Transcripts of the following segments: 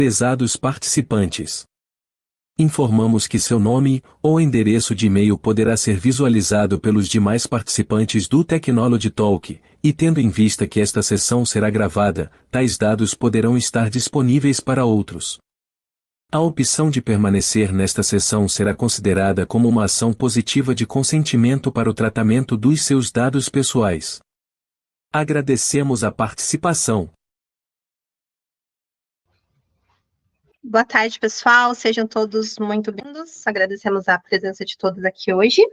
Prezados participantes, informamos que seu nome ou endereço de e-mail poderá ser visualizado pelos demais participantes do Technology Talk, e tendo em vista que esta sessão será gravada, tais dados poderão estar disponíveis para outros. A opção de permanecer nesta sessão será considerada como uma ação positiva de consentimento para o tratamento dos seus dados pessoais. Agradecemos a participação. Boa tarde, pessoal. Sejam todos muito bem-vindos. Agradecemos a presença de todos aqui hoje.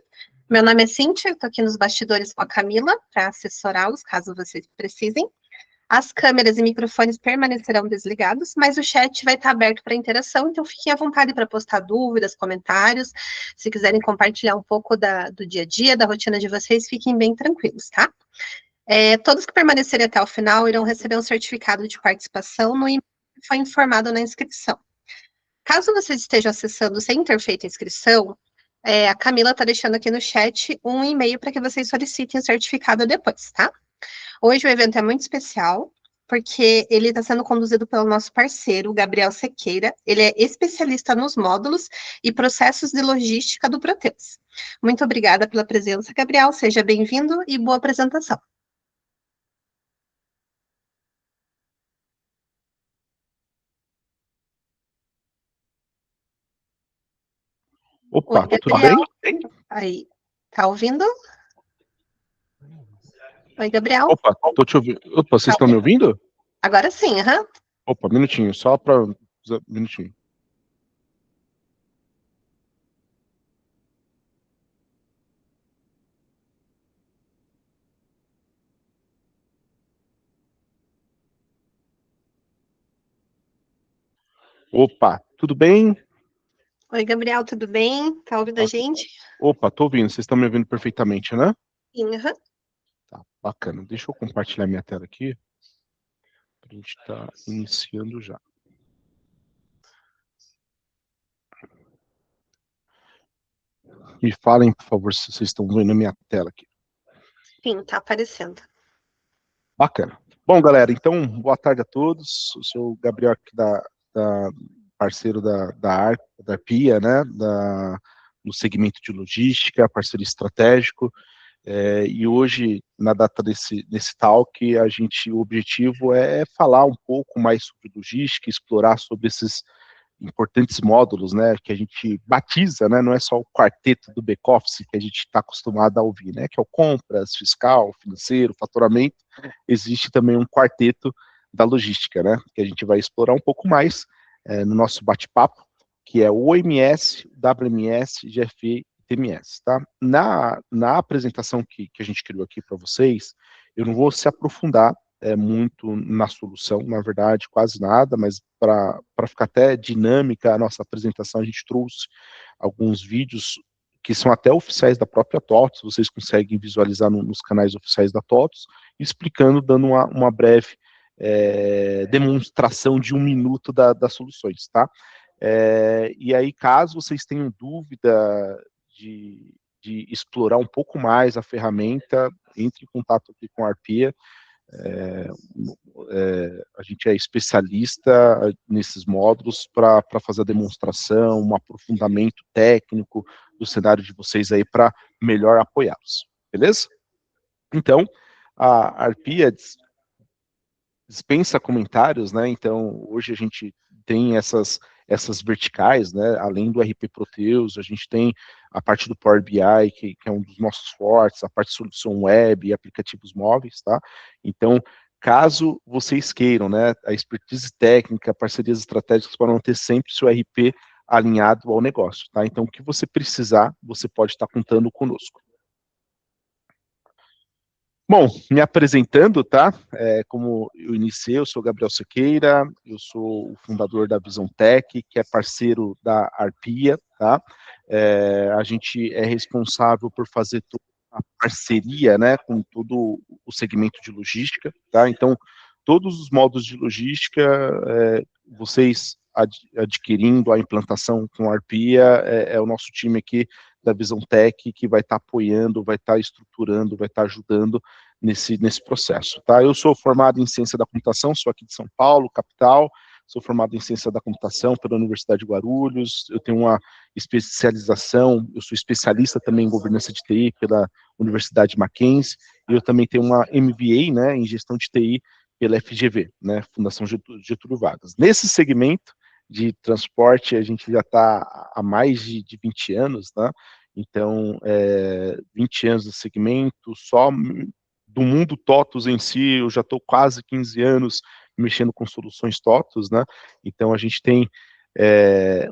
Meu nome é Cíntia, estou aqui nos bastidores com a Camila para assessorá-los, caso vocês precisem. As câmeras e microfones permanecerão desligados, mas o chat vai estar aberto para interação, então fiquem à vontade para postar dúvidas, comentários. Se quiserem compartilhar um pouco do dia a dia, da rotina de vocês, fiquem bem tranquilos, tá? Todos que permanecerem até o final irão receber um certificado de participação no e-mail que foi informado na inscrição. Caso vocês estejam acessando sem ter feito a inscrição, a Camila está deixando aqui no chat um e-mail para que vocês solicitem o certificado depois, tá? Hoje o evento é muito especial, porque ele está sendo conduzido pelo nosso parceiro, Gabriel Sequeira. Ele é especialista nos módulos e processos de logística do Proteus. Muito obrigada pela presença, Gabriel. Seja bem-vindo e boa apresentação. Opa, Oi, tudo bem? Aí, tá ouvindo? Oi, Gabriel. Opa, tô te ouvindo. Opa, vocês estão me ouvindo? Agora sim, aham. Opa, minutinho, só para minutinho. Opa, tudo bem? Oi, Gabriel, tudo bem? Tá ouvindo a gente? Opa, tô ouvindo, vocês estão me ouvindo perfeitamente, né? Sim, aham. Tá, bacana. Deixa eu compartilhar minha tela aqui. A gente tá iniciando já. Me falem, por favor, se vocês estão vendo a minha tela aqui. Sim, tá aparecendo. Bacana. Bom, galera, então, boa tarde a todos. Eu sou o Gabriel aqui parceiro da Arpia, né? No segmento de logística, parceiro estratégico. E hoje, na data desse talk, o objetivo é falar um pouco mais sobre logística, explorar sobre esses importantes módulos, né, que a gente batiza, né, não é só o quarteto do back-office que a gente está acostumado a ouvir, né, que é o compras, fiscal, financeiro, faturamento, existe também um quarteto da logística, né, que a gente vai explorar um pouco mais no nosso bate-papo, que é o OMS, WMS, GFE e TMS, tá? Na apresentação que a gente criou aqui para vocês, eu não vou se aprofundar muito na solução, na verdade, quase nada, mas para ficar até dinâmica a nossa apresentação, a gente trouxe alguns vídeos que são até oficiais da própria TOTOS, vocês conseguem visualizar nos canais oficiais da TOTOS, explicando, dando uma breve demonstração de 1 minuto das soluções, tá? E aí, caso vocês tenham dúvida de explorar um pouco mais a ferramenta, entre em contato aqui com a Arpia. A gente é especialista nesses módulos para fazer a demonstração, um aprofundamento técnico do cenário de vocês aí para melhor apoiá-los, beleza? Então, a Arpia dispensa comentários, né? Então, hoje a gente tem essas verticais, né? Além do RP Proteus, a gente tem a parte do Power BI, que é um dos nossos fortes, a parte de solução web e aplicativos móveis, tá? Então, caso vocês queiram, né, a expertise técnica, parcerias estratégicas para manter sempre seu RP alinhado ao negócio, tá? Então, o que você precisar, você pode estar contando conosco. Bom, me apresentando, tá? Como eu iniciei, eu sou Gabriel Sequeira, eu sou o fundador da Visão Tech, que é parceiro da Arpia, tá? A gente é responsável por fazer toda a parceria, né, com todo o segmento de logística, tá? Então, todos os modos de logística, vocês adquirindo a implantação com a Arpia, é o nosso time aqui da Visão Tech que vai estar apoiando, vai estar estruturando, vai estar ajudando nesse processo, tá? Eu sou formado em ciência da computação, sou aqui de São Paulo, capital, sou formado em ciência da computação pela Universidade de Guarulhos, eu tenho uma especialização, eu sou especialista também em governança de TI pela Universidade Mackenzie, e eu também tenho uma MBA, né, em gestão de TI pela FGV, né, Fundação Getúlio Vargas. Nesse segmento de transporte, a gente já está há mais de 20 anos, né, então, 20 anos de segmento, só do mundo TOTUS em si, eu já estou quase 15 anos mexendo com soluções TOTUS, né, então a gente tem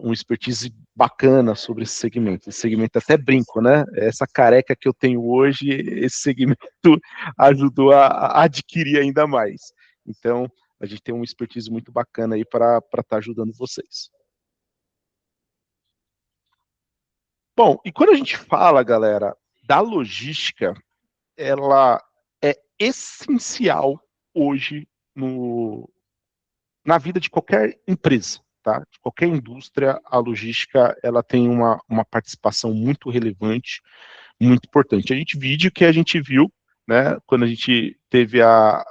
um expertise bacana sobre esse segmento até brinco, né, essa careca que eu tenho hoje, esse segmento ajudou a adquirir ainda mais, então a gente tem uma expertise muito bacana aí para estar ajudando vocês. Bom, e quando a gente fala, galera, da logística, ela é essencial hoje na vida de qualquer empresa, tá? De qualquer indústria, a logística, ela tem uma participação muito relevante, muito importante. A gente vídeo que a gente viu, né, quando a gente teve a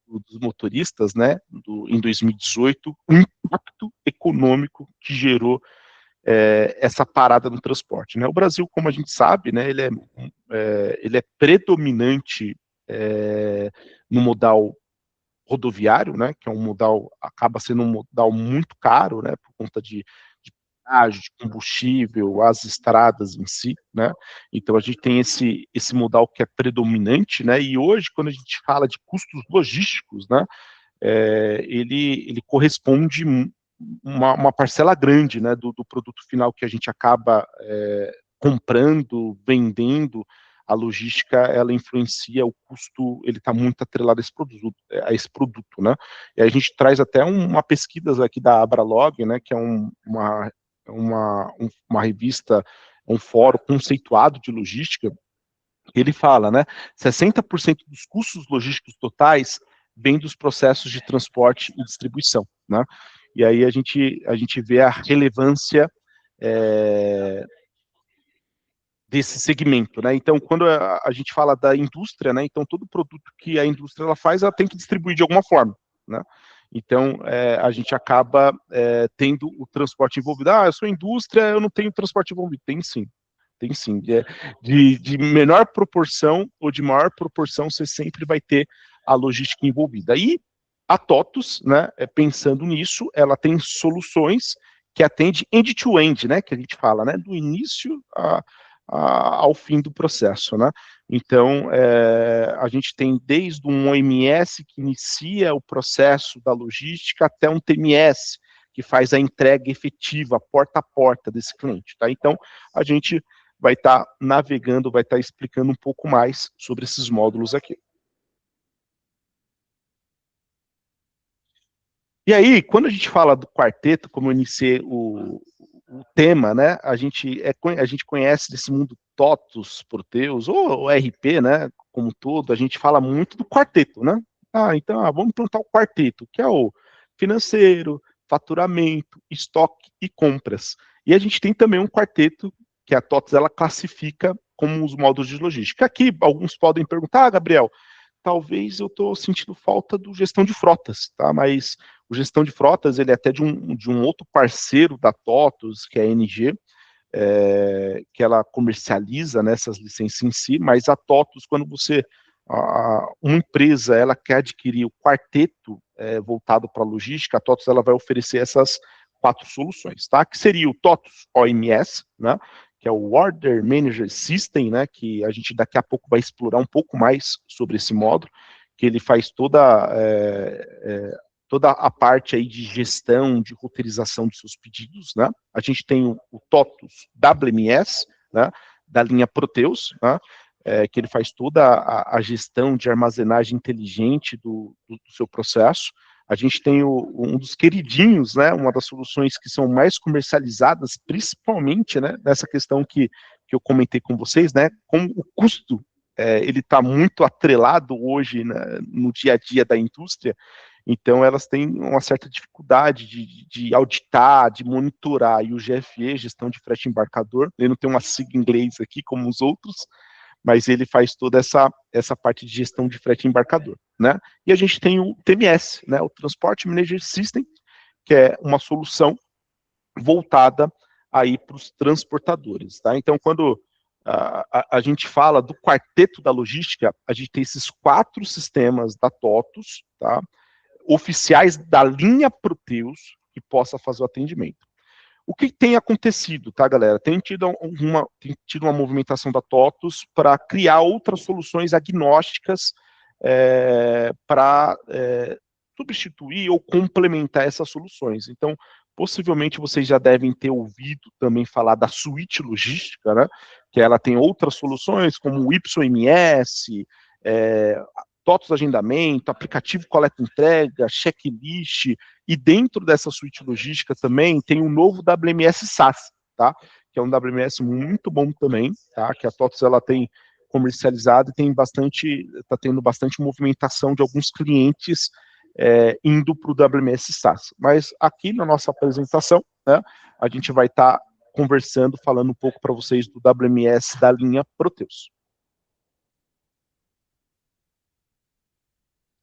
dos motoristas, né, em 2018, o impacto econômico que gerou essa parada no transporte, né? O Brasil, como a gente sabe, né, ele é predominante no modal rodoviário, né, que é um modal, acaba sendo um modal muito caro, né, por conta de pedágio, de combustível, as estradas em si, né, então a gente tem esse modal que é predominante, né, e hoje, quando a gente fala de custos logísticos, né, ele corresponde uma parcela grande, né, do produto final que a gente acaba comprando, vendendo. A logística, ela influencia o custo, ele está muito atrelado a esse produto, né, e a gente traz até uma pesquisa aqui da Abralog, né, que é uma revista, um fórum conceituado de logística. Ele fala, né, 60% dos custos logísticos totais vem dos processos de transporte e distribuição, né, e aí a gente vê a relevância desse segmento, né, então quando a gente fala da indústria, né, então todo produto que a indústria ela faz, ela tem que distribuir de alguma forma, né, então a gente acaba tendo o transporte envolvido. Eu sou indústria, eu não tenho transporte envolvido. Tem sim, de menor proporção ou de maior proporção, você sempre vai ter a logística envolvida. E a TOTUS, né, pensando nisso, ela tem soluções que atende end-to-end, né, que a gente fala, né, do início ao fim do processo, né. Então, a gente tem desde um OMS que inicia o processo da logística até um TMS, que faz a entrega efetiva, porta a porta desse cliente, tá? Então, a gente vai estar navegando, vai estar explicando um pouco mais sobre esses módulos aqui. E aí, quando a gente fala do quarteto, como eu iniciei o tema, né, a gente conhece desse mundo TOTUS, Proteus, ou RP, né, como um todo, a gente fala muito do quarteto, né? Então, vamos implantar o quarteto, que é o financeiro, faturamento, estoque e compras. E a gente tem também um quarteto, que a TOTUS, ela classifica como os módulos de logística. Aqui, alguns podem perguntar, Gabriel, talvez eu estou sentindo falta do gestão de frotas, tá? Mas o gestão de frotas, ele é até de um outro parceiro da TOTUS, que é a NG, que ela comercializa nessas licenças em si, mas a TOTUS, quando uma empresa, ela quer adquirir o quarteto voltado para a logística, a TOTUS, ela vai oferecer essas 4 soluções, tá? Que seria o TOTUS OMS, né? Que é o Order Manager System, né, que a gente daqui a pouco vai explorar um pouco mais sobre esse módulo, que ele faz toda a parte aí de gestão, de roteirização dos seus pedidos, né? A gente tem o TOTUS WMS, né, da linha Proteus, né, que ele faz toda a gestão de armazenagem inteligente do seu processo. A gente tem um dos queridinhos, né, uma das soluções que são mais comercializadas, principalmente, né, nessa questão que eu comentei com vocês, né, como o custo ele está muito atrelado hoje, né, no dia a dia da indústria, então elas têm uma certa dificuldade de auditar, de monitorar, e o GFE, Gestão de Frete Embarcador, ele não tem uma sigla em inglês aqui como os outros, mas ele faz toda essa parte de gestão de frete embarcador, né? E a gente tem o TMS, né, o Transport Management System, que é uma solução voltada aí para os transportadores, tá? Então, quando a gente fala do quarteto da logística, a gente tem esses 4 sistemas da TOTVS, tá? Oficiais da linha Proteus que possa fazer o atendimento. O que tem acontecido, tá, galera? Tem tido uma movimentação da TOTVS para criar outras soluções agnósticas para substituir ou complementar essas soluções. Então, possivelmente vocês já devem ter ouvido também falar da suíte logística, né? Que ela tem outras soluções, como o YMS, TOTVS Agendamento, aplicativo coleta e entrega, checklist, e dentro dessa suíte logística também tem um novo WMS SaaS, tá? Que é um WMS muito bom também, tá? Que a TOTVS ela tem comercializado e tem está tendo bastante movimentação de alguns clientes indo para o WMS SaaS. Mas aqui na nossa apresentação, né, a gente vai estar conversando, falando um pouco para vocês do WMS da linha Proteus.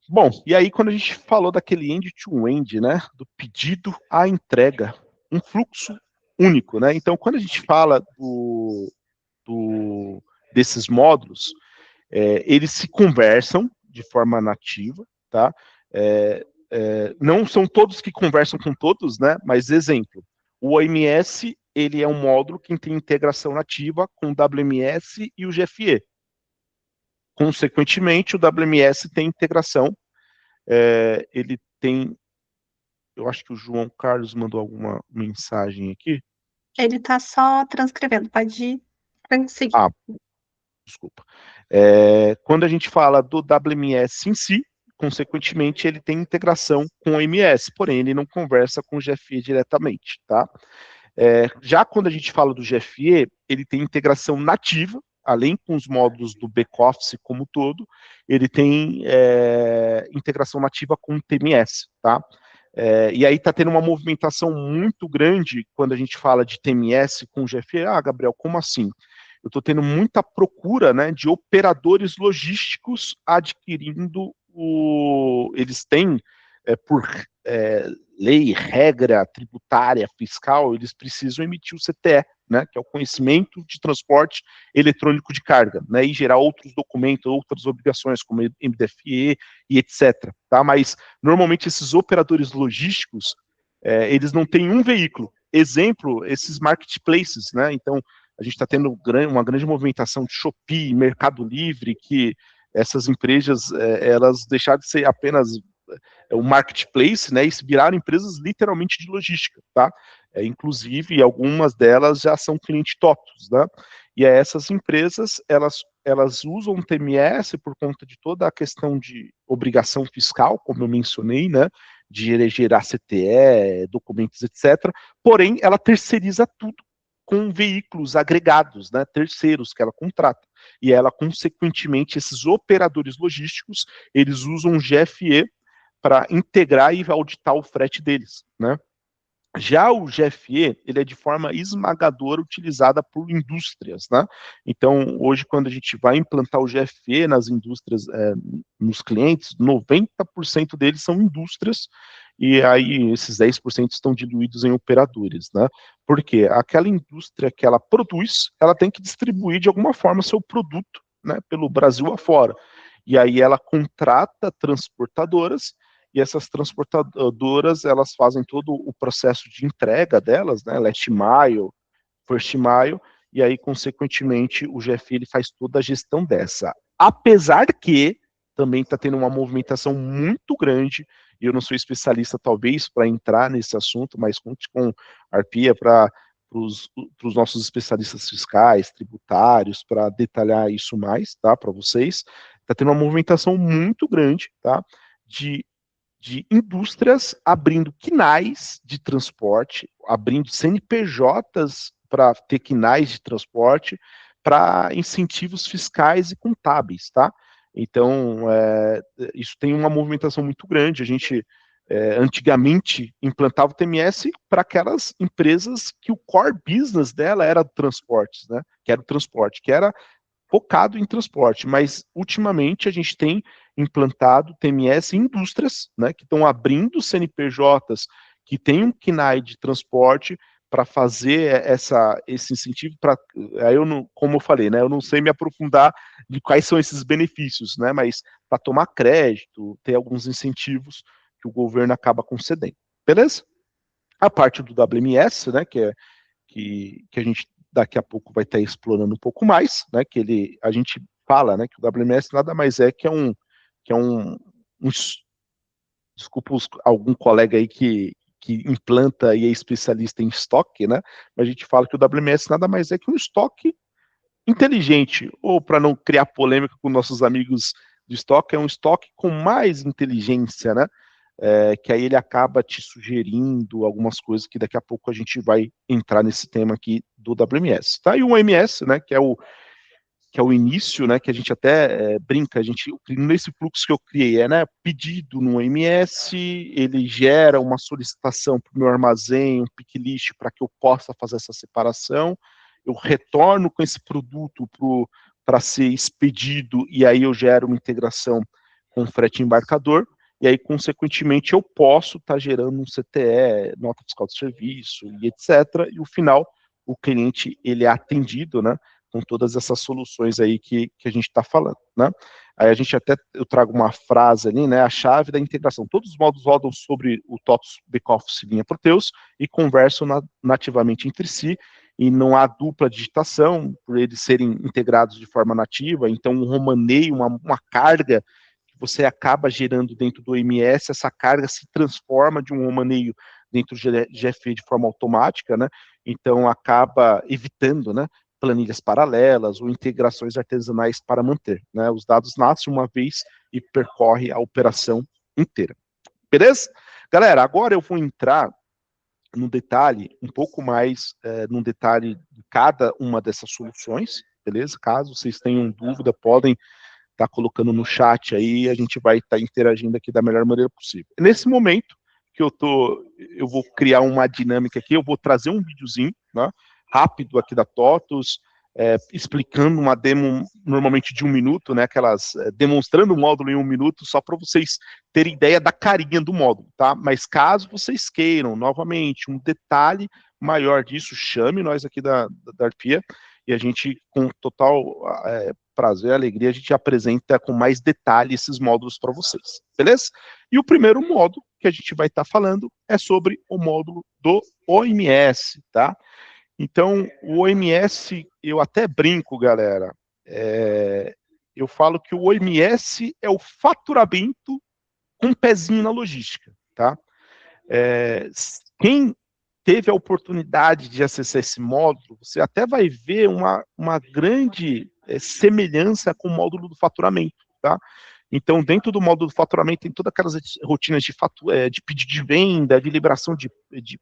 Bom, e aí quando a gente falou daquele end-to-end, né, do pedido à entrega, um fluxo único, né? Então, quando a gente fala desses módulos, eles se conversam de forma nativa, tá? Não são todos que conversam com todos, né? Mas, exemplo, o OMS, ele é um módulo que tem integração nativa com o WMS e o GFE. Consequentemente, o WMS tem integração, ele tem... Eu acho que o João Carlos mandou alguma mensagem aqui. Ele está só transcrevendo, pode seguir. Desculpa. Quando a gente fala do WMS em si, consequentemente, ele tem integração com o MS, porém, ele não conversa com o GFE diretamente, tá? Já quando a gente fala do GFE, ele tem integração nativa, além com os módulos do back-office como todo, ele tem integração nativa com o TMS, tá? E aí está tendo uma movimentação muito grande quando a gente fala de TMS com o GFE. Gabriel, como assim? Eu estou tendo muita procura, né, de operadores logísticos adquirindo eles têm, por lei, regra tributária, fiscal, eles precisam emitir o CTE, né, que é o Conhecimento de Transporte Eletrônico de Carga, né, e gerar outros documentos, outras obrigações, como MDFE e etc. Tá? Mas, normalmente, esses operadores logísticos, eles não têm um veículo. Exemplo, esses marketplaces, né, então, a gente está tendo uma grande movimentação de Shopee, Mercado Livre, que essas empresas, elas deixaram de ser apenas o marketplace, né, e se viraram empresas literalmente de logística, tá? Inclusive, algumas delas já são cliente TOTVS, né? E essas empresas, elas usam o TMS por conta de toda a questão de obrigação fiscal, como eu mencionei, né, de gerar CTE, documentos, etc. Porém, ela terceiriza tudo com veículos agregados, né, terceiros que ela contrata. E ela, consequentemente, esses operadores logísticos, eles usam o GFE para integrar e auditar o frete deles, né? Já o GFE, ele é de forma esmagadora utilizada por indústrias, né? Então, hoje, quando a gente vai implantar o GFE nas indústrias, nos clientes, 90% deles são indústrias, e aí esses 10% estão diluídos em operadores, né? Porque aquela indústria que ela produz, ela tem que distribuir de alguma forma seu produto, né, pelo Brasil afora. E aí ela contrata transportadoras, e essas transportadoras, elas fazem todo o processo de entrega delas, né, last mile, first mile, e aí, consequentemente, o GFE ele faz toda a gestão dessa. Apesar que também está tendo uma movimentação muito grande, e eu não sou especialista, talvez, para entrar nesse assunto, mas conte com a Arpia para os nossos especialistas fiscais, tributários, para detalhar isso mais, tá, para vocês. Está tendo uma movimentação muito grande, tá, de indústrias abrindo quinais de transporte, abrindo CNPJs para ter quinais de transporte, para incentivos fiscais e contábeis, tá? Então, isso tem uma movimentação muito grande. A gente, antigamente, implantava o TMS para aquelas empresas que o core business dela era transportes, né? Que era o transporte, que era focado em transporte, mas ultimamente a gente tem implantado TMS em indústrias, né, que estão abrindo CNPJs que têm um KNAI de transporte para fazer esse incentivo, aí eu não, como eu falei, né, eu não sei me aprofundar de quais são esses benefícios, né, mas para tomar crédito, ter alguns incentivos que o governo acaba concedendo, beleza? A parte do WMS, né, que a gente daqui a pouco vai estar explorando um pouco mais, né, a gente fala, né, que o WMS nada mais é que desculpa algum colega aí que implanta e é especialista em estoque, né, mas a gente fala que o WMS nada mais é que um estoque inteligente, ou para não criar polêmica com nossos amigos de estoque, é um estoque com mais inteligência, né, que aí ele acaba te sugerindo algumas coisas que daqui a pouco a gente vai entrar nesse tema aqui do WMS, tá? E o OMS, né, que é o início, né, que a gente até brinca, nesse fluxo que eu criei, né, pedido no OMS, ele gera uma solicitação para o meu armazém, um pick list para que eu possa fazer essa separação, eu retorno com esse produto para ser expedido, e aí eu gero uma integração com o frete embarcador, e aí, consequentemente, eu posso estar gerando um CTE, nota fiscal de serviço, e etc., e o final, o cliente, ele é atendido, né, com todas essas soluções aí que a gente está falando, né? Aí eu trago uma frase ali, né? A chave da integração. Todos os módulos rodam sobre o TOTOS Backoffice linha Proteus e conversam nativamente entre si, e não há dupla digitação, por eles serem integrados de forma nativa, então um romaneio, uma carga que você acaba gerando dentro do OMS, essa carga se transforma de um romaneio dentro do GFE de forma automática, né? Então acaba evitando, né, planilhas paralelas ou integrações artesanais para manter, né? Os dados nascem uma vez e percorre a operação inteira. Beleza? Galera, agora eu vou entrar no detalhe, um pouco mais num detalhe de cada uma dessas soluções, beleza? Caso vocês tenham dúvida, podem estar colocando no chat aí, a gente vai estar interagindo aqui da melhor maneira possível. Nesse momento que eu vou criar uma dinâmica aqui, eu vou trazer um videozinho, né, rápido aqui da TOTOS, explicando uma demo normalmente de 1 minuto, né, demonstrando o módulo em 1 minuto, só para vocês terem ideia da carinha do módulo, tá? Mas caso vocês queiram, novamente, um detalhe maior disso, chame nós aqui da Arpia, e a gente, com total prazer e alegria, a gente apresenta com mais detalhe esses módulos para vocês, beleza? E o primeiro módulo que a gente vai estar falando é sobre o módulo do OMS, tá? Então, o OMS, eu até brinco, galera, eu falo que o OMS é o faturamento com um pezinho na logística, tá? Quem teve a oportunidade de acessar esse módulo, você até vai ver uma grande semelhança com o módulo do faturamento, tá? Então, dentro do módulo do faturamento, tem todas aquelas rotinas de pedido de venda, de liberação de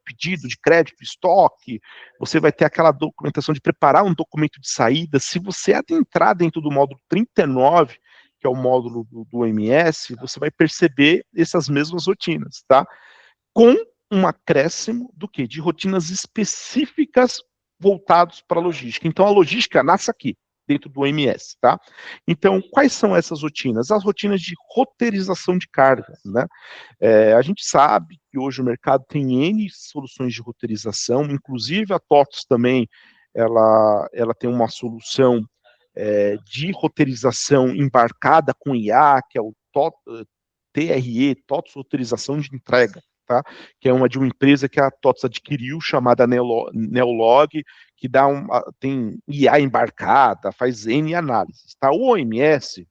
pedido, de crédito, estoque. Você vai ter aquela documentação de preparar um documento de saída. Se você adentrar dentro do módulo 39, que é o módulo do OMS, você vai perceber essas mesmas rotinas, tá? Com um acréscimo do quê? De rotinas específicas voltados para a logística. Então, a logística nasce aqui, dentro do OMS, tá? Então, quais são essas rotinas? As rotinas de roteirização de carga, né? A gente sabe que hoje o mercado tem N soluções de roteirização, inclusive a TOTOS também, ela tem uma solução de roteirização embarcada com IA, que é o TRE, TOTOS Roteirização de Entrega, tá? Que é de uma empresa que a TOTOS adquiriu, chamada Neolog, que tem IA embarcada, faz N análises, tá? O OMS,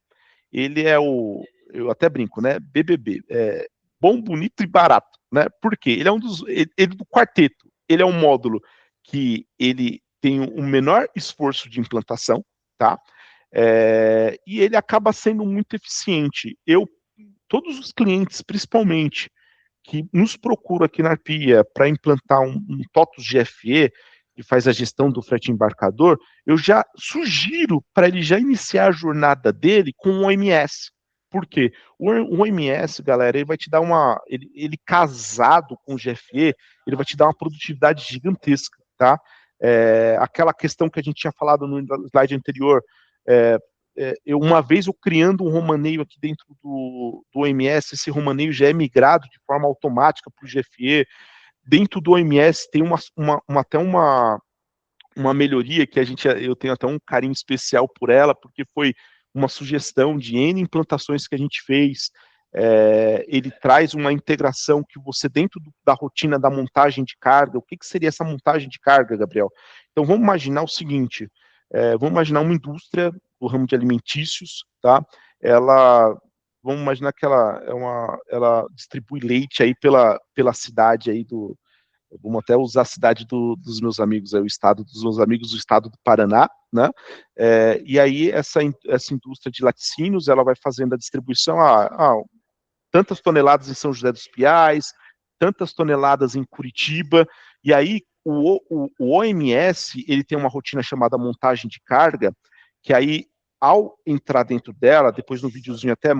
ele é eu até brinco, né? BBB, bom, bonito e barato, né? Por quê? Ele é do quarteto, ele é um módulo que ele tem um menor esforço de implantação, tá? E ele acaba sendo muito eficiente. Todos os clientes, principalmente, que nos procuram aqui na Arpia para implantar um TOTOS GFE, que faz a gestão do frete embarcador, eu já sugiro para ele já iniciar a jornada dele com o OMS. Por quê? O OMS, galera, ele vai te dar ele casado com o GFE, ele vai te dar uma produtividade gigantesca, tá? Aquela questão que a gente tinha falado no slide anterior, Uma vez eu criando um romaneio aqui dentro do OMS, esse romaneio já é migrado de forma automática para o GFE. Dentro do OMS tem até uma melhoria que eu tenho até um carinho especial por ela, porque foi uma sugestão de N implantações que a gente fez. Ele traz uma integração que você, dentro da rotina da montagem de carga, o que seria essa montagem de carga, Gabriel? Então vamos imaginar o seguinte, vamos imaginar uma indústria do ramo de alimentícios, tá? Vamos imaginar que ela distribui leite aí pela cidade aí vamos até usar a cidade dos meus amigos, o estado dos meus amigos, o estado do Paraná, né? E aí essa indústria de laticínios, ela vai fazendo a distribuição tantas toneladas em São José dos Pinhais, tantas toneladas em Curitiba, e aí o OMS, ele tem uma rotina chamada montagem de carga, que aí, ao entrar dentro dela, depois no videozinho até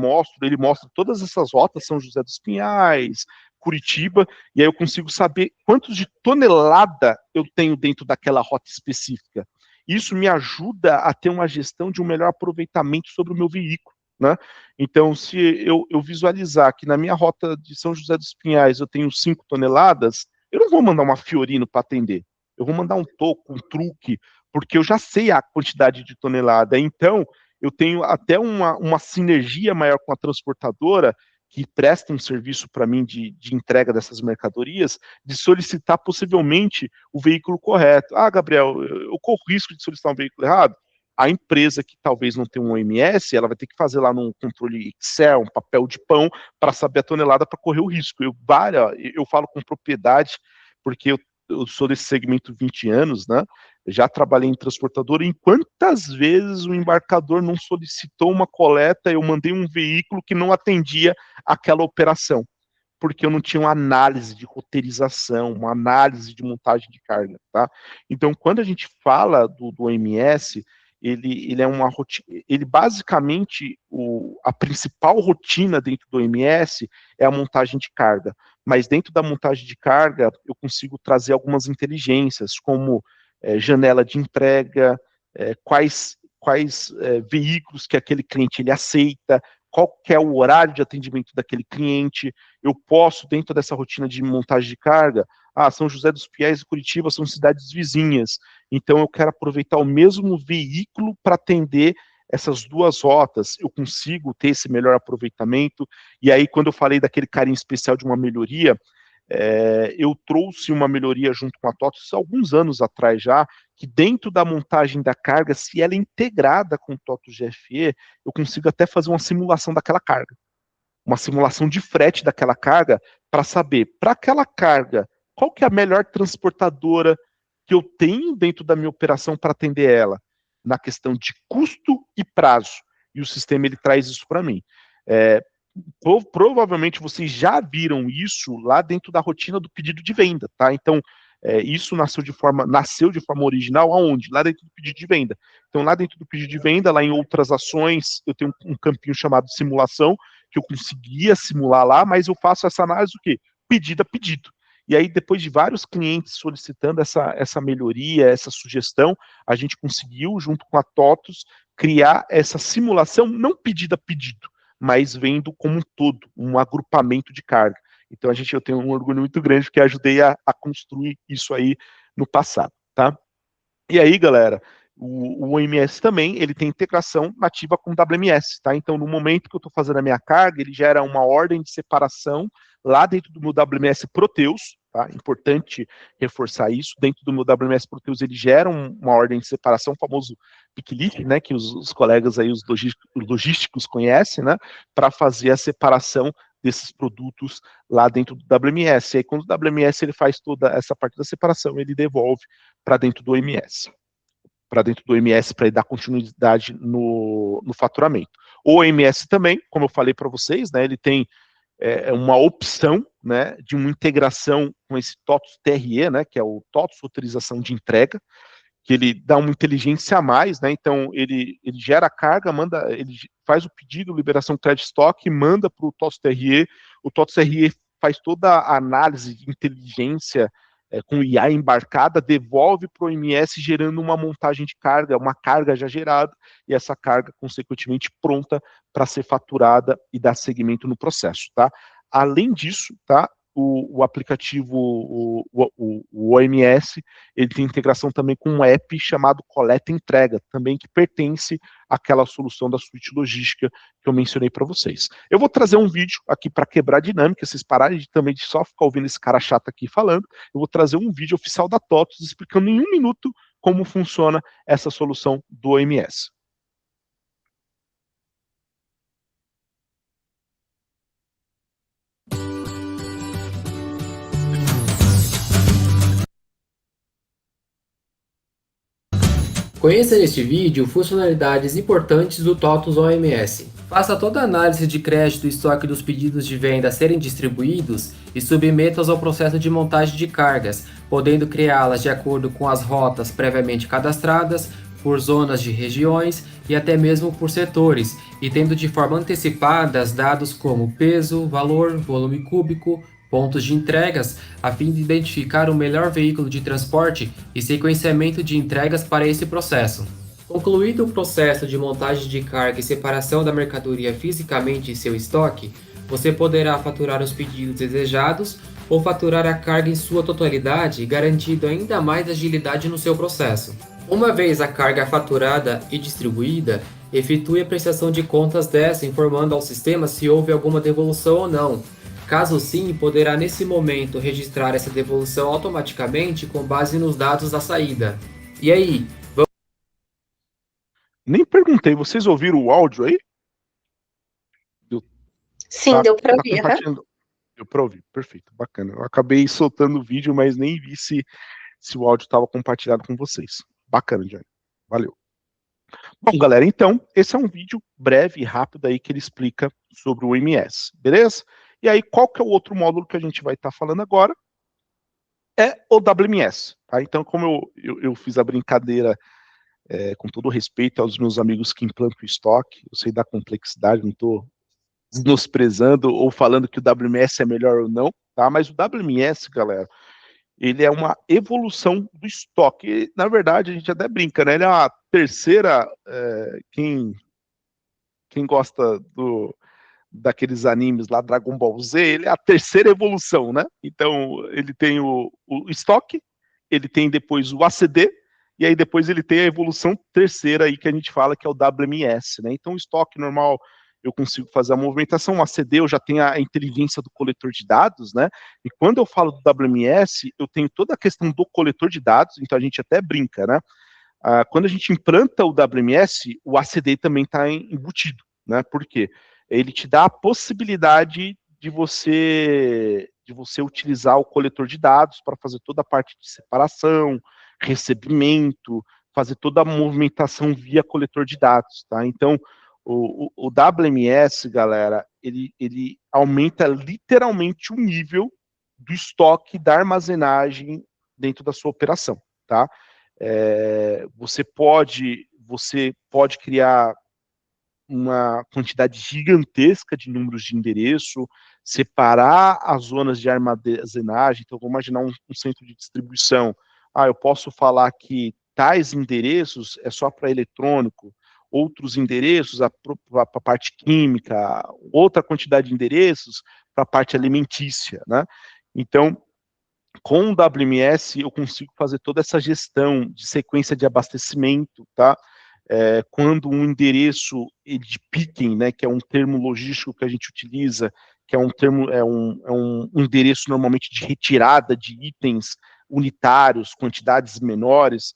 ele mostra todas essas rotas, São José dos Pinhais, Curitiba, e aí eu consigo saber quantos de tonelada eu tenho dentro daquela rota específica. Isso me ajuda a ter uma gestão de um melhor aproveitamento sobre o meu veículo, né? Então, se eu visualizar que na minha rota de São José dos Pinhais eu tenho 5 toneladas, eu não vou mandar uma Fiorino para atender, eu vou mandar um toco, um truque, porque eu já sei a quantidade de tonelada. Então, eu tenho até uma sinergia maior com a transportadora, que presta um serviço para mim de entrega dessas mercadorias, de solicitar possivelmente o veículo correto. Gabriel, eu corro risco de solicitar um veículo errado? A empresa que talvez não tenha um OMS, ela vai ter que fazer lá num controle Excel, um papel de pão, para saber a tonelada, para correr o risco. Eu falo com propriedade, porque eu sou desse segmento 20 anos, né? Já trabalhei em transportadora, e quantas vezes o embarcador não solicitou uma coleta, eu mandei um veículo que não atendia aquela operação, porque eu não tinha uma análise de roteirização, uma análise de montagem de carga, tá? Então, quando a gente fala do OMS, ele é uma rotina, ele basicamente, a principal rotina dentro do OMS é a montagem de carga, mas dentro da montagem de carga eu consigo trazer algumas inteligências, como janela de entrega, quais veículos que aquele cliente ele aceita, qual que é o horário de atendimento daquele cliente. Eu posso, dentro dessa rotina de montagem de carga, São José dos Pinhais e Curitiba são cidades vizinhas, então eu quero aproveitar o mesmo veículo para atender essas duas rotas, eu consigo ter esse melhor aproveitamento. E aí, quando eu falei daquele carinho especial de uma melhoria, eu trouxe uma melhoria junto com a TOTOS alguns anos atrás já, que dentro da montagem da carga, se ela é integrada com o TOTOS GFE, eu consigo até fazer uma simulação daquela carga, uma simulação de frete daquela carga, para saber, para aquela carga, qual que é a melhor transportadora que eu tenho dentro da minha operação para atender ela, na questão de custo e prazo. E o sistema ele traz isso para mim. Provavelmente vocês já viram isso lá dentro da rotina do pedido de venda, tá? Então, isso nasceu de forma original aonde? Lá dentro do pedido de venda. Então, lá dentro do pedido de venda, lá em outras ações, eu tenho um campinho chamado simulação, que eu conseguia simular lá, mas eu faço essa análise do quê? Pedido a pedido. E aí, depois de vários clientes solicitando essa melhoria, essa sugestão, a gente conseguiu, junto com a TOTOS, criar essa simulação, não pedido a pedido, mas vendo como um todo, um agrupamento de carga. Então, eu tenho um orgulho muito grande, porque ajudei a construir isso aí no passado, tá? E aí, galera, o OMS também, ele tem integração nativa com o WMS, tá? Então, no momento que eu estou fazendo a minha carga, ele gera uma ordem de separação lá dentro do meu WMS Proteus, tá? Importante reforçar isso. Dentro do meu WMS Proteus, ele gera uma ordem de separação, o famoso pick-list, né? Que os colegas aí, os logísticos conhecem, né? Para fazer a separação desses produtos lá dentro do WMS. E aí, quando o WMS ele faz toda essa parte da separação, ele devolve para dentro do OMS. Para dentro do OMS, para dar continuidade no faturamento. O OMS também, como eu falei para vocês, né, ele tem uma opção, né, de uma integração com esse TOTOS TRE, né, que é o TOTOS Autorização de Entrega, que ele dá uma inteligência a mais, né, então ele gera a carga, ele faz o pedido, liberação de crédito estoque, manda para o TOTOS TRE faz toda a análise de inteligência com IA embarcada, devolve para o OMS gerando uma montagem de carga, uma carga já gerada, e essa carga, consequentemente, pronta para ser faturada e dar seguimento no processo, tá? Além disso, tá? O aplicativo, o OMS, ele tem integração também com um app chamado Coleta e Entrega, também que pertence àquela solução da suíte logística que eu mencionei para vocês. Eu vou trazer um vídeo aqui para quebrar a dinâmica, vocês pararem também de só ficar ouvindo esse cara chato aqui falando, eu vou trazer um vídeo oficial da TOTUS explicando em 1 minuto como funciona essa solução do OMS. Conheça neste vídeo funcionalidades importantes do TOTUS OMS. Faça toda a análise de crédito e estoque dos pedidos de venda a serem distribuídos e submeta-os ao processo de montagem de cargas, podendo criá-las de acordo com as rotas previamente cadastradas, por zonas de regiões e até mesmo por setores, e tendo de forma antecipada dados como peso, valor, volume cúbico, pontos de entregas, a fim de identificar o melhor veículo de transporte e sequenciamento de entregas para esse processo. Concluído o processo de montagem de carga e separação da mercadoria fisicamente em seu estoque, você poderá faturar os pedidos desejados ou faturar a carga em sua totalidade, garantindo ainda mais agilidade no seu processo. Uma vez a carga faturada e distribuída, efetue a prestação de contas dessa, informando ao sistema se houve alguma devolução ou não. Caso sim, poderá nesse momento registrar essa devolução automaticamente com base nos dados da saída. E aí? Nem perguntei, vocês ouviram o áudio aí? Sim, deu para ouvir. Deu para ouvir, perfeito, bacana. Eu acabei soltando o vídeo, mas nem vi se o áudio estava compartilhado com vocês. Bacana, Johnny. Valeu. Bom, galera, então, esse é um vídeo breve e rápido aí que ele explica sobre o OMS, beleza? E aí, qual que é o outro módulo que a gente vai estar falando agora? É o WMS, tá? Então, como eu fiz a brincadeira, com todo respeito aos meus amigos que implantam estoque, eu sei da complexidade, não estou menosprezando ou falando que o WMS é melhor ou não, tá? Mas o WMS, galera, ele é uma evolução do estoque. Na verdade, a gente até brinca, né? Ele é a terceira, quem gosta daqueles animes lá, Dragon Ball Z, ele é a terceira evolução, né? Então, ele tem o estoque, ele tem depois o ACD, e aí depois ele tem a evolução terceira aí que a gente fala que é o WMS, né? Então, o estoque normal, eu consigo fazer a movimentação, o ACD eu já tenho a inteligência do coletor de dados, né? E quando eu falo do WMS, eu tenho toda a questão do coletor de dados, então a gente até brinca, né? Quando a gente implanta o WMS, o ACD também está embutido, né? Por quê? Ele te dá a possibilidade de você utilizar o coletor de dados para fazer toda a parte de separação, recebimento, fazer toda a movimentação via coletor de dados, tá? Então, o WMS, galera, ele aumenta literalmente o nível do estoque da armazenagem dentro da sua operação, tá? Você pode criar uma quantidade gigantesca de números de endereço, separar as zonas de armazenagem. Então, vou imaginar um centro de distribuição. Eu posso falar que tais endereços é só para eletrônico, outros endereços para a parte química, outra quantidade de endereços para a parte alimentícia, né? Então, com o WMS, eu consigo fazer toda essa gestão de sequência de abastecimento, tá? Quando um endereço de picking, né, que é um termo logístico que a gente utiliza, que é um endereço normalmente de retirada de itens unitários, quantidades menores,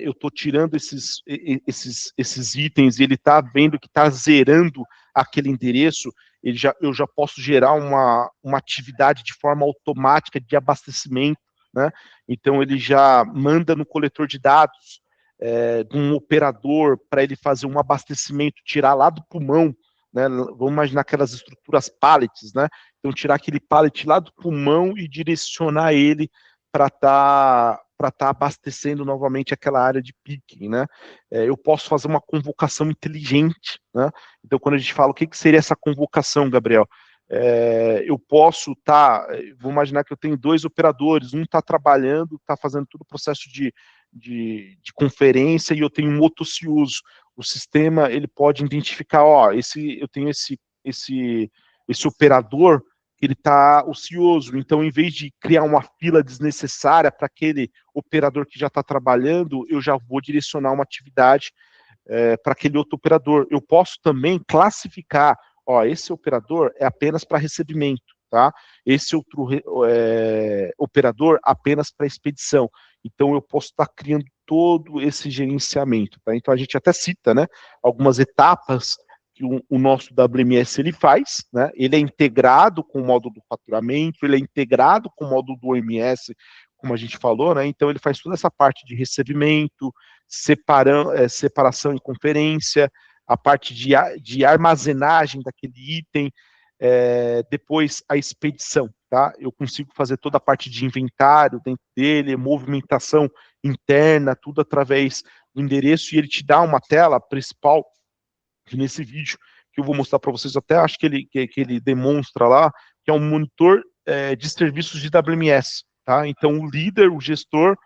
eu estou tirando esses itens e ele está vendo que está zerando aquele endereço, eu já posso gerar uma atividade de forma automática de abastecimento, né? Então ele já manda no coletor de dados de um operador para ele fazer um abastecimento, tirar lá do pulmão, né? Vamos imaginar aquelas estruturas pallets, né? Então tirar aquele pallet lá do pulmão e direcionar ele para tá abastecendo novamente aquela área de picking, né? Eu posso fazer uma convocação inteligente, né? Então, quando a gente fala o que seria essa convocação, Gabriel? eu posso estar, vou imaginar que eu tenho 2 operadores, um está trabalhando, está fazendo todo o processo de conferência, e eu tenho um outro ocioso. O sistema, ele pode identificar, eu tenho esse operador, ele está ocioso, então, em vez de criar uma fila desnecessária para aquele operador que já está trabalhando, eu já vou direcionar uma atividade para aquele outro operador. Eu posso também classificar, esse operador é apenas para recebimento, tá? Esse outro operador apenas para expedição. Então, eu posso estar criando todo esse gerenciamento, tá? Então, a gente até cita, né, algumas etapas que o nosso WMS ele faz, né? Ele é integrado com o módulo do faturamento, ele é integrado com o módulo do OMS, como a gente falou, né? Então, ele faz toda essa parte de recebimento, separação e conferência, a parte de armazenagem daquele item, depois a expedição, tá? Eu consigo fazer toda a parte de inventário dentro dele, movimentação interna, tudo através do endereço, e ele te dá uma tela principal, que nesse vídeo que eu vou mostrar para vocês, até acho que ele demonstra lá, que é um monitor de serviços de WMS, tá? Então, o líder, o gestor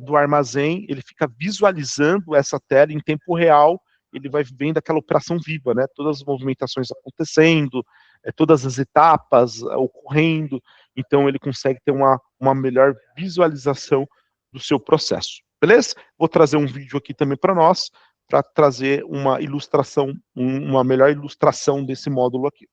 do armazém, ele fica visualizando essa tela em tempo real, ele vai vendo aquela operação viva, né? Todas as movimentações acontecendo, todas as etapas ocorrendo, então ele consegue ter uma melhor visualização do seu processo, beleza? Vou trazer um vídeo aqui também para nós, para trazer uma ilustração, uma melhor ilustração desse módulo aqui.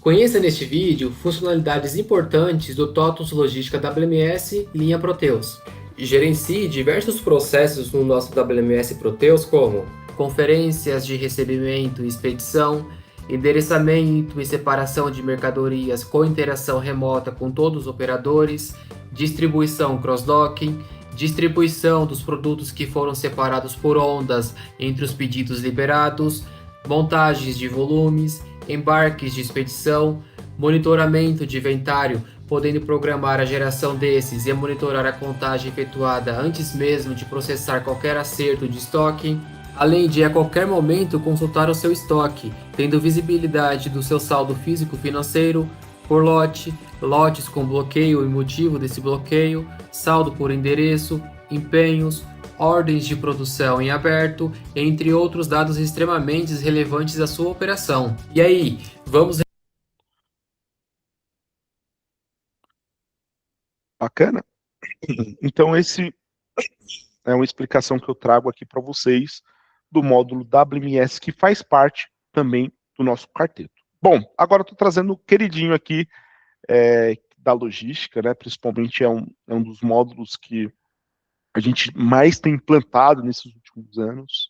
Conheça neste vídeo funcionalidades importantes do TOTVS Logística WMS linha Proteus. Gerencie diversos processos no nosso WMS Proteus, como conferências de recebimento e expedição, endereçamento e separação de mercadorias com interação remota com todos os operadores, distribuição cross-docking, distribuição dos produtos que foram separados por ondas entre os pedidos liberados, montagens de volumes, embarques de expedição, monitoramento de inventário, podendo programar a geração desses e monitorar a contagem efetuada antes mesmo de processar qualquer acerto de estoque, além de a qualquer momento consultar o seu estoque, tendo visibilidade do seu saldo físico-financeiro, por lote, lotes com bloqueio e motivo desse bloqueio, saldo por endereço, empenhos, ordens de produção em aberto, entre outros dados extremamente relevantes à sua operação. E aí, vamos... Bacana? Então, esse é uma explicação que eu trago aqui para vocês do módulo WMS, que faz parte também do nosso quarteto. Bom, agora eu estou trazendo o queridinho aqui da logística, né? Principalmente é um dos módulos que a gente mais tem implantado nesses últimos anos,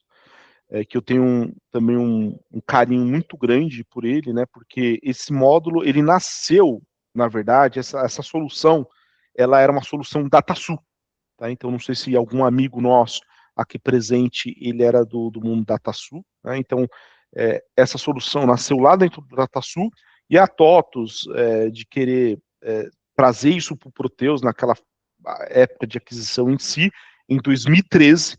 que eu tenho também um carinho muito grande por ele, né? Porque esse módulo, ele nasceu, na verdade, essa solução, ela era uma solução DataSul, tá? Então, não sei se algum amigo nosso aqui presente, ele era do mundo DataSul, né? Então, essa solução nasceu lá dentro do DataSul, e a TOTVS, de querer trazer isso para o Proteus, naquela época de aquisição em si, em 2013,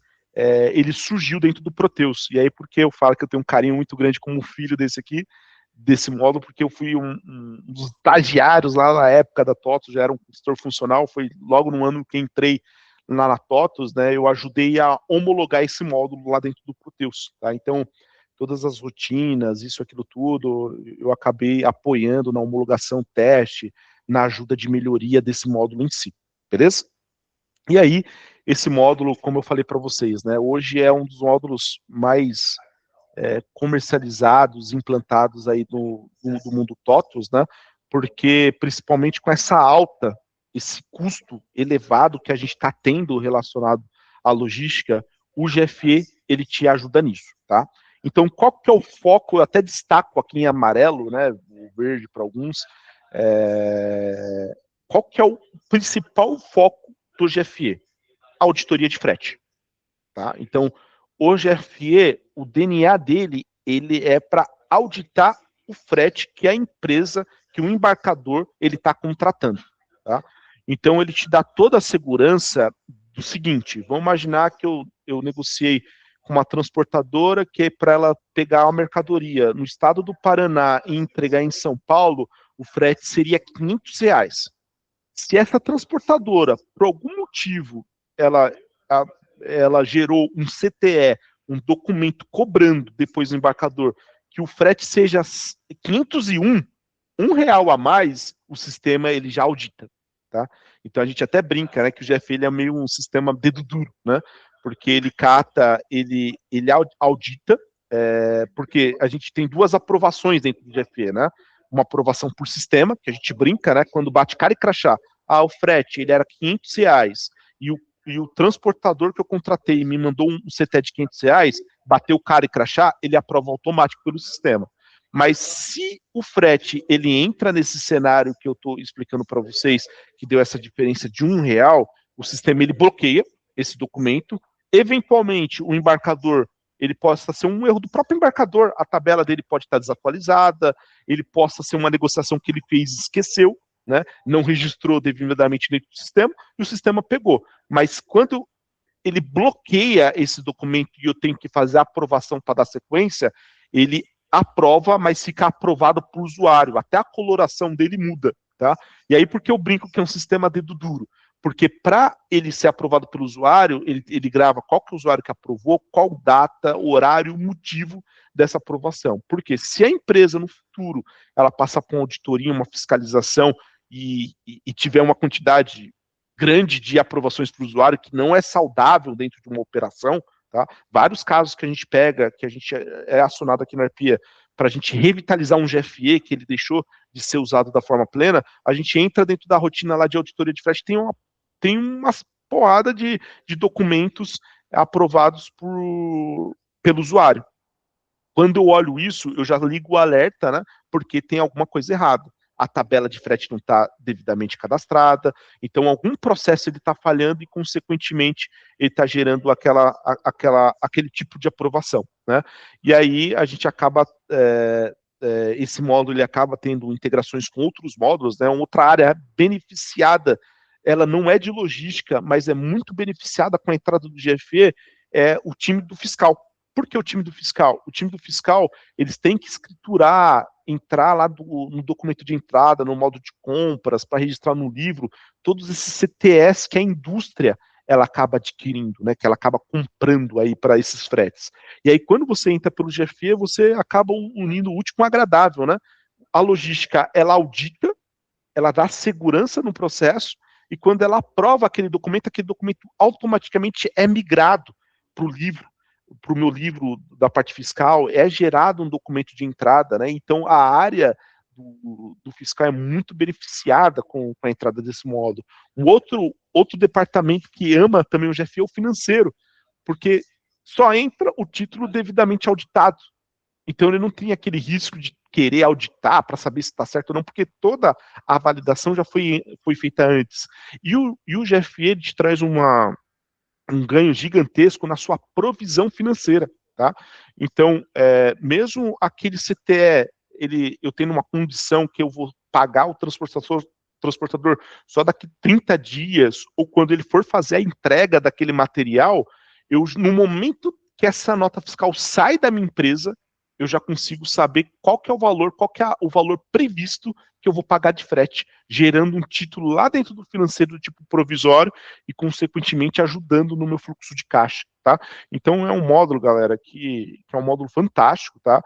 ele surgiu dentro do Proteus. E aí, porque eu falo que eu tenho um carinho muito grande como filho desse módulo, porque eu fui um dos estagiários lá na época da TOTVS, já era um gestor funcional, foi logo no ano que entrei lá na TOTVS, né, eu ajudei a homologar esse módulo lá dentro do Proteus, tá? Então, todas as rotinas, isso, aquilo tudo, eu acabei apoiando na homologação, teste, na ajuda de melhoria desse módulo em si, beleza? E aí, esse módulo, como eu falei para vocês, né, hoje é um dos módulos mais comercializados, implantados aí do mundo TOTVS, né, porque principalmente com esse custo elevado que a gente está tendo relacionado à logística, o GFE, ele te ajuda nisso, tá? Então, qual que é o foco? Eu até destaco aqui em amarelo, né, o verde para alguns, qual que é o principal foco do GFE? Auditoria de frete, tá? Então, o GFE, o DNA dele, ele é para auditar o frete que a empresa, que o embarcador, ele está contratando, tá? Então, ele te dá toda a segurança do seguinte, vamos imaginar que eu negociei com uma transportadora que é para ela pegar uma mercadoria no estado do Paraná e entregar em São Paulo, o frete seria R$500. Se essa transportadora, por algum motivo, ela gerou um CTE, um documento cobrando depois do embarcador, que o frete seja 501, R$1 a mais, o sistema ele já audita, tá? Então a gente até brinca, né, que o GFE ele é meio um sistema dedo duro, né? Porque ele cata, ele audita, porque a gente tem duas aprovações dentro do GFE, né? Uma aprovação por sistema, que a gente brinca, né? Quando bate cara e crachá, o frete ele era R$500 e o transportador que eu contratei me mandou um CT de R$500, bateu cara e crachá, ele aprova automático pelo sistema. Mas se o frete ele entra nesse cenário que eu estou explicando para vocês, que deu essa diferença de R$1, o sistema ele bloqueia esse documento. Eventualmente, o embarcador ele possa ser um erro do próprio embarcador, a tabela dele pode estar desatualizada, ele possa ser uma negociação que ele fez e esqueceu, né? Não registrou devidamente dentro do sistema, e o sistema pegou. Mas quando ele bloqueia esse documento e eu tenho que fazer a aprovação para dar sequência, ele aprova, mas fica aprovado para o usuário, até a coloração dele muda, tá? E aí por que eu brinco que é um sistema dedo duro? Porque para ele ser aprovado pelo usuário, ele grava qual que é o usuário que aprovou, qual data, horário, motivo dessa aprovação. Porque se a empresa no futuro ela passa por uma auditoria, uma fiscalização e tiver uma quantidade grande de aprovações para o usuário que não é saudável dentro de uma operação, tá? Vários casos que a gente pega, que a gente é acionado aqui na Arpia para a gente revitalizar um GFE que ele deixou de ser usado da forma plena, a gente entra dentro da rotina lá de auditoria de frete, tem uma porrada de documentos aprovados pelo usuário. Quando eu olho isso, eu já ligo o alerta, né? Porque tem alguma coisa errada. A tabela de frete não está devidamente cadastrada, então algum processo ele está falhando e, consequentemente, ele está gerando aquele tipo de aprovação, né? E aí a gente acaba, esse módulo ele acaba tendo integrações com outros módulos, né? Outra área beneficiada, ela não é de logística, mas é muito beneficiada com a entrada do GFE, é o time do fiscal. Por que o time do fiscal? O time do fiscal, eles têm que escriturar, entrar lá no documento de entrada, no modo de compras, para registrar no livro, todos esses CTS que a indústria ela acaba adquirindo, né, que ela acaba comprando aí para esses fretes. E aí, quando você entra pelo GFE, você acaba unindo o útil com o agradável, né? A logística, ela audita, ela dá segurança no processo, e quando ela aprova aquele documento automaticamente é migrado para o livro, para o meu livro da parte fiscal, é gerado um documento de entrada, né? Então a área do fiscal é muito beneficiada com a entrada desse módulo. Um outro departamento que ama também o GFE é o financeiro, porque só entra o título devidamente auditado. Então ele não tem aquele risco de querer auditar para saber se está certo ou não, porque toda a validação já foi feita antes. E o GFE te traz um ganho gigantesco na sua provisão financeira, tá? Então, mesmo aquele CTE, eu tenho uma condição que eu vou pagar o transportador só daqui 30 dias, ou quando ele for fazer a entrega daquele material, no momento que essa nota fiscal sai da minha empresa, eu já consigo saber qual que é o valor previsto que eu vou pagar de frete, gerando um título lá dentro do financeiro do tipo provisório e, consequentemente, ajudando no meu fluxo de caixa, tá? Então, é um módulo, galera, que é um módulo fantástico, tá?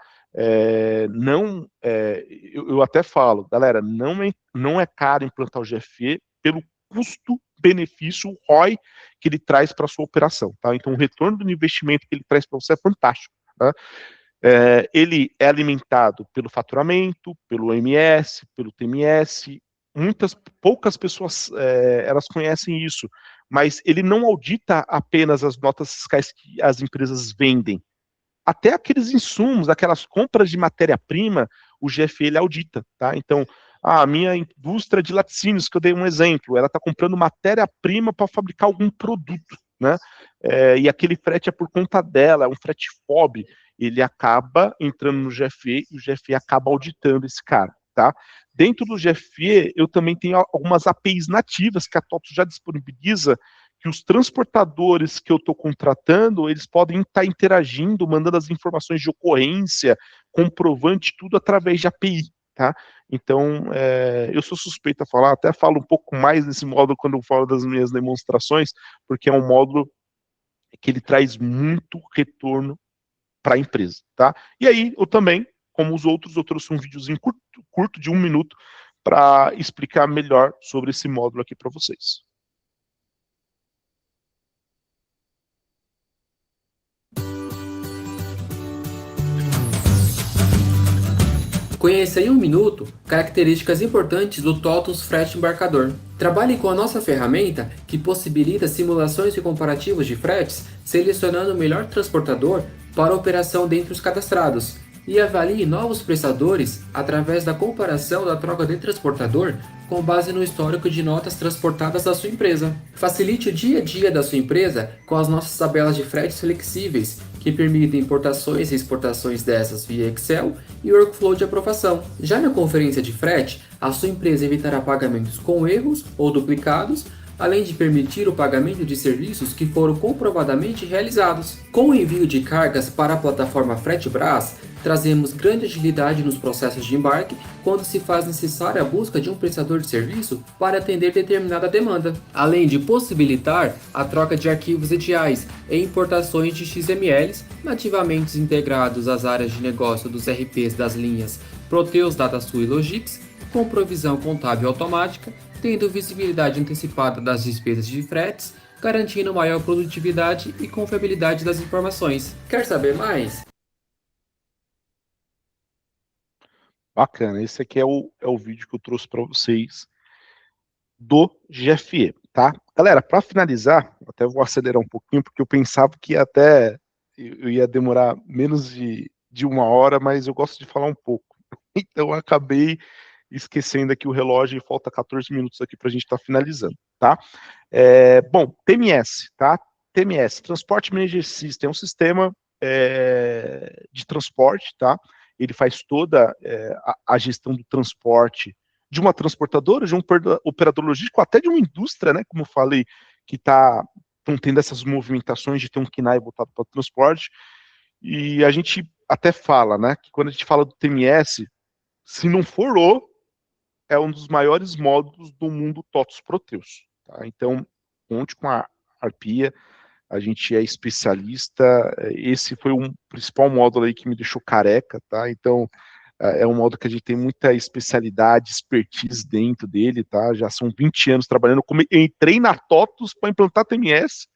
Eu até falo, galera, não é caro implantar o GFE pelo custo-benefício, o ROI, que ele traz para a sua operação, tá? Então, o retorno do investimento que ele traz para você é fantástico, tá? Ele é alimentado pelo faturamento, pelo OMS, pelo TMS. Poucas pessoas elas conhecem isso, mas ele não audita apenas as notas fiscais que as empresas vendem. Até aqueles insumos, aquelas compras de matéria-prima, o GFE ele audita, tá? Então, a minha indústria de laticínios, que eu dei um exemplo, ela está comprando matéria-prima para fabricar algum produto, né? E aquele frete é por conta dela, é um frete FOB, ele acaba entrando no GFE e o GFE acaba auditando esse cara, tá? Dentro do GFE, eu também tenho algumas APIs nativas que a TOTOS já disponibiliza, que os transportadores que eu estou contratando, eles podem estar interagindo, mandando as informações de ocorrência, comprovante, tudo através de API, tá? Então, eu sou suspeito a falar, até falo um pouco mais desse módulo quando eu falo das minhas demonstrações, porque é um módulo que ele traz muito retorno para a empresa, tá? E aí, eu também, como os outros, eu trouxe um videozinho curto de 1 minuto para explicar melhor sobre esse módulo aqui para vocês. Conheça em 1 minuto características importantes do TOTOS Frete Embarcador. Trabalhe com a nossa ferramenta que possibilita simulações e comparativos de fretes, selecionando o melhor transportador para a operação dentre os cadastrados, e avalie novos prestadores através da comparação da troca de transportador com base no histórico de notas transportadas da sua empresa. Facilite o dia a dia da sua empresa com as nossas tabelas de fretes flexíveis, que permitem importações e exportações dessas via Excel e workflow de aprovação. Já na conferência de frete, a sua empresa evitará pagamentos com erros ou duplicados, além de permitir o pagamento de serviços que foram comprovadamente realizados. Com o envio de cargas para a plataforma FreteBras, trazemos grande agilidade nos processos de embarque quando se faz necessária a busca de um prestador de serviço para atender determinada demanda, além de possibilitar a troca de arquivos ediais e importações de XMLs nativamente integrados às áreas de negócio dos RPs das linhas Proteus, DataSul e Logix, com provisão contábil automática, tendo visibilidade antecipada das despesas de fretes, garantindo maior produtividade e confiabilidade das informações. Quer saber mais? Bacana, esse aqui é o vídeo que eu trouxe para vocês do GFE, tá? Galera, para finalizar, até vou acelerar um pouquinho, porque eu pensava que eu ia demorar menos de 1 hora, mas eu gosto de falar um pouco. Então eu acabei esquecendo aqui o relógio e falta 14 minutos aqui para a gente estar finalizando, tá? Bom, TMS, tá? TMS, Transport Manager System, é um sistema de transporte, tá? Ele faz toda a gestão do transporte de uma transportadora, de um operador logístico, até de uma indústria, né? Como eu falei, que estão tendo essas movimentações de ter um KNAI voltado para o transporte. E a gente até fala, né? Que quando a gente fala do TMS, se não for é um dos maiores módulos do mundo TOTOS Proteus. Tá? Então, conte com a Arpia, a gente é especialista, esse foi um principal módulo aí que me deixou careca, tá? Então, é um módulo que a gente tem muita especialidade, expertise dentro dele, tá? Já são 20 anos trabalhando, entrei na TOTOS para implantar TMS,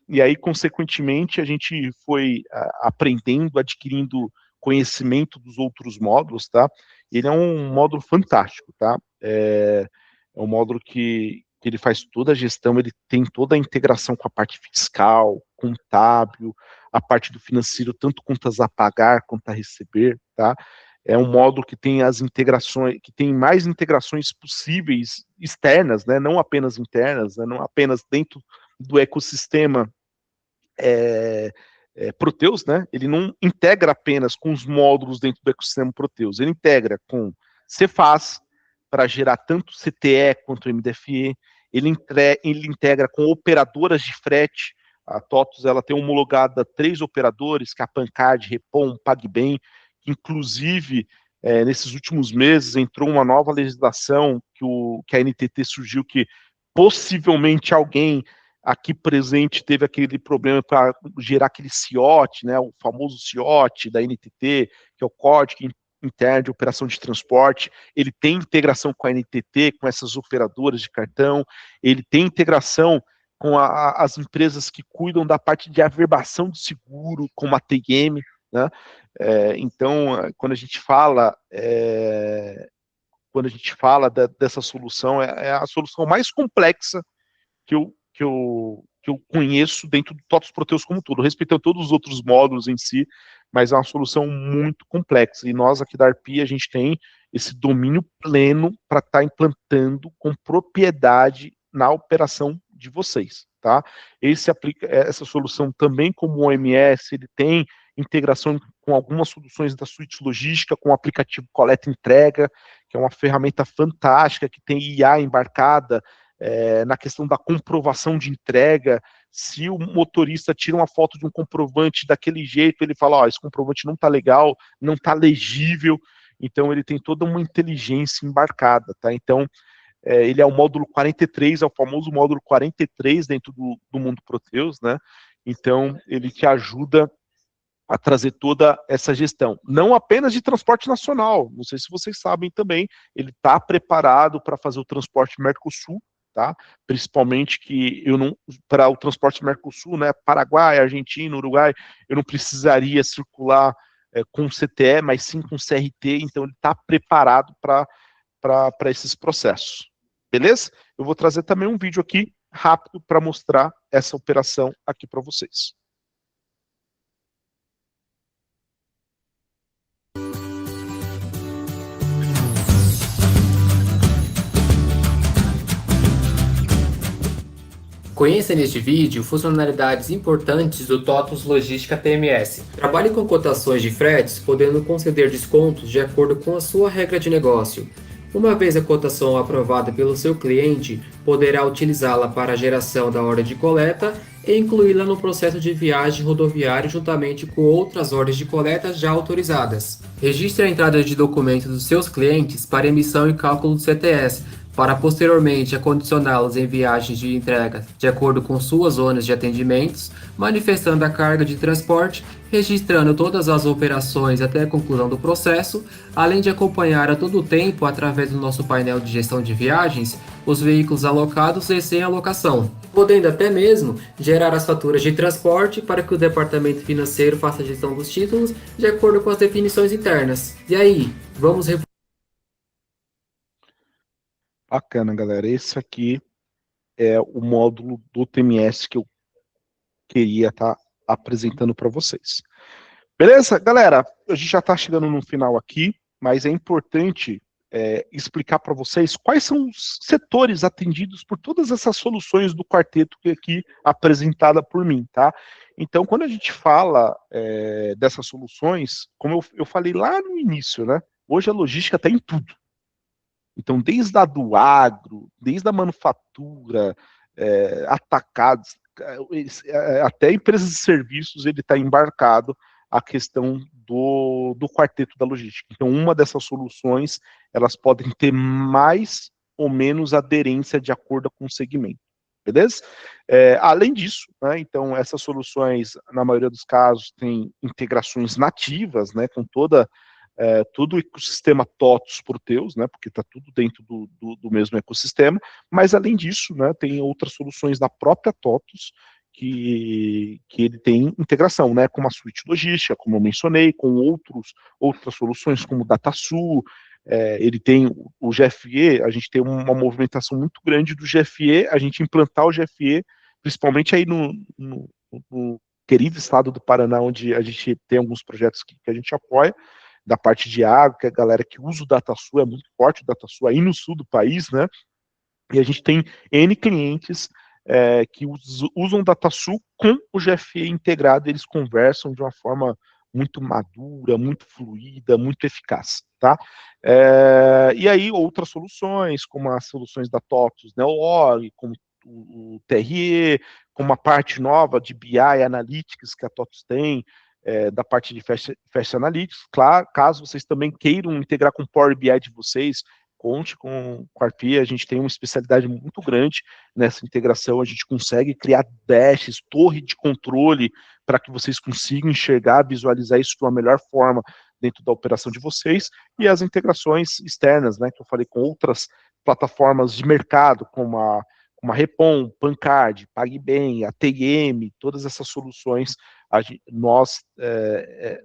e aí, consequentemente, a gente foi aprendendo, adquirindo conhecimento dos outros módulos, tá? Ele é um módulo fantástico, tá? É um módulo que ele faz toda a gestão, ele tem toda a integração com a parte fiscal, contábil, a parte do financeiro, tanto contas a pagar quanto a receber, tá? É um módulo que tem as integrações, que tem mais integrações possíveis externas, né? Não apenas internas, né? Não apenas dentro do ecossistema Proteus, né? Ele não integra apenas com os módulos dentro do ecossistema Proteus, ele integra com Cefaz, para gerar tanto CTE quanto MDFE, ele integra com operadoras de frete, a TOTOS ela tem homologada 3 operadores, que é a Pancard, Repom, PagBem, que inclusive nesses últimos meses entrou uma nova legislação que a NTT surgiu, que possivelmente alguém aqui presente teve aquele problema para gerar aquele CIOT, né, o famoso CIOT da NTT, que é o Código Interno de Operação de Transporte. Ele tem integração com a NTT, com essas operadoras de cartão, ele tem integração com as empresas que cuidam da parte de averbação de seguro, como a TM, né? Então, quando a gente fala dessa solução, é a solução mais complexa que eu conheço dentro do TOTOS Proteus como tudo, respeitando todos os outros módulos em si, mas é uma solução muito complexa, e nós aqui da Arpia, a gente tem esse domínio pleno para estar implantando com propriedade na operação de vocês, tá? Essa solução também, como o OMS, ele tem integração com algumas soluções da suíte logística, com o aplicativo coleta e entrega, que é uma ferramenta fantástica, que tem IA embarcada, na questão da comprovação de entrega. Se o motorista tira uma foto de um comprovante daquele jeito, ele fala, esse comprovante não está legal, não está legível, então ele tem toda uma inteligência embarcada, tá? Então, ele é o módulo 43, é o famoso módulo 43 dentro do mundo Proteus, né? Então, ele te ajuda a trazer toda essa gestão, não apenas de transporte nacional, não sei se vocês sabem também, ele está preparado para fazer o transporte Mercosul, tá? Principalmente que para o transporte Mercosul, né, Paraguai, Argentina, Uruguai, eu não precisaria circular com CTE, mas sim com CRT, então ele está preparado para esses processos, beleza? Eu vou trazer também um vídeo aqui rápido para mostrar essa operação aqui para vocês. Conheça neste vídeo funcionalidades importantes do TOTVS Logística TMS. Trabalhe com cotações de fretes, podendo conceder descontos de acordo com a sua regra de negócio. Uma vez a cotação aprovada pelo seu cliente, poderá utilizá-la para a geração da ordem de coleta e incluí-la no processo de viagem rodoviária juntamente com outras ordens de coleta já autorizadas. Registre a entrada de documentos dos seus clientes para emissão e cálculo do CTS, para posteriormente acondicioná-los em viagens de entrega de acordo com suas zonas de atendimentos, manifestando a carga de transporte, registrando todas as operações até a conclusão do processo, além de acompanhar a todo tempo, através do nosso painel de gestão de viagens, os veículos alocados e sem alocação, podendo até mesmo gerar as faturas de transporte para que o departamento financeiro faça a gestão dos títulos de acordo com as definições internas. E aí, vamos Bacana, galera. Esse aqui é o módulo do TMS que eu queria estar apresentando para vocês. Beleza, galera? A gente já está chegando no final aqui, mas é importante explicar para vocês quais são os setores atendidos por todas essas soluções do quarteto que aqui apresentada por mim, tá? Então, quando a gente fala dessas soluções, como eu falei lá no início, né? Hoje a logística está em tudo. Então, desde a do agro, desde a manufatura, atacados, até empresas de serviços, ele está embarcado a questão do quarteto da logística. Então, uma dessas soluções, elas podem ter mais ou menos aderência de acordo com o segmento, beleza? Além disso, né, então, essas soluções, na maioria dos casos, têm integrações nativas, né, com todo o ecossistema TOTVS Proteus, né, porque está tudo dentro do mesmo ecossistema, mas além disso, né, tem outras soluções da própria TOTVS que ele tem integração, né, como a suíte logística, como eu mencionei, com outras soluções como o DataSul, ele tem o GFE, a gente tem uma movimentação muito grande do GFE, a gente implantar o GFE, principalmente aí no querido estado do Paraná, onde a gente tem alguns projetos que a gente apoia, da parte de água, que a galera que usa o DataSul é muito forte, o DataSul aí no sul do país, né? E a gente tem N clientes que usam o DataSul com o GFE integrado, eles conversam de uma forma muito madura, muito fluida, muito eficaz, tá? E aí outras soluções, como as soluções da TOTVS, né, como o TRE, como a parte nova de BI Analytics que a TOTVS tem, da parte de Fast Analytics, claro, caso vocês também queiram integrar com o Power BI de vocês, conte com a Arpia, a gente tem uma especialidade muito grande nessa integração, a gente consegue criar dashes, torre de controle, para que vocês consigam enxergar, visualizar isso de uma melhor forma dentro da operação de vocês, e as integrações externas, né, que eu falei com outras plataformas de mercado, como a Repom, Pancard, PagBem, a TM, todas essas soluções,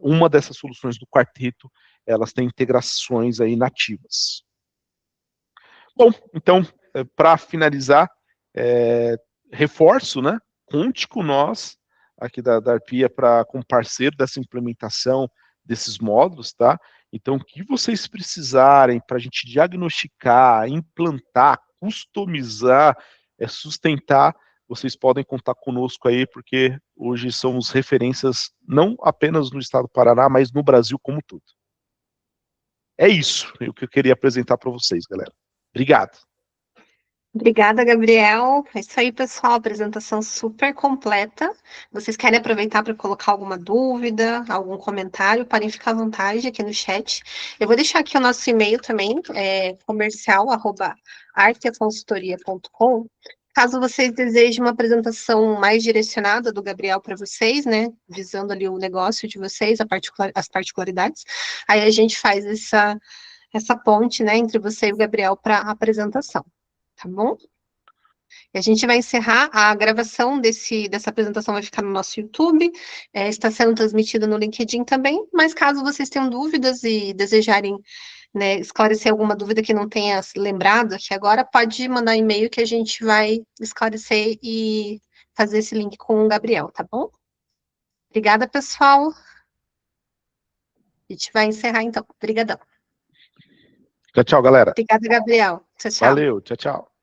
uma dessas soluções do quarteto, elas têm integrações aí nativas. Bom, então, para finalizar, reforço, né? Conte com nós, aqui da Arpia, como parceiro dessa implementação desses módulos, tá? Então, o que vocês precisarem para a gente diagnosticar, implantar, customizar, sustentar, vocês podem contar conosco aí, porque hoje somos referências não apenas no estado do Paraná, mas no Brasil como um todo. É isso o que eu queria apresentar para vocês, galera. Obrigado. Obrigada, Gabriel. É isso aí, pessoal. Apresentação super completa. Vocês querem aproveitar para colocar alguma dúvida, algum comentário? Podem ficar à vontade aqui no chat. Eu vou deixar aqui o nosso e-mail também, comercial@arteaconsultoria.com. Caso vocês desejem uma apresentação mais direcionada do Gabriel para vocês, né, visando ali o negócio de vocês, as particularidades, aí a gente faz essa ponte, né, entre você e o Gabriel para a apresentação. Tá bom? E a gente vai encerrar a gravação dessa apresentação, vai ficar no nosso YouTube, está sendo transmitida no LinkedIn também, mas caso vocês tenham dúvidas e desejarem, né, esclarecer alguma dúvida que não tenha lembrado aqui agora, pode mandar e-mail que a gente vai esclarecer e fazer esse link com o Gabriel, tá bom? Obrigada, pessoal. A gente vai encerrar então. Obrigadão. Tchau, tchau, galera. Obrigada, Gabriel. Tchau, tchau. Valeu, tchau, tchau.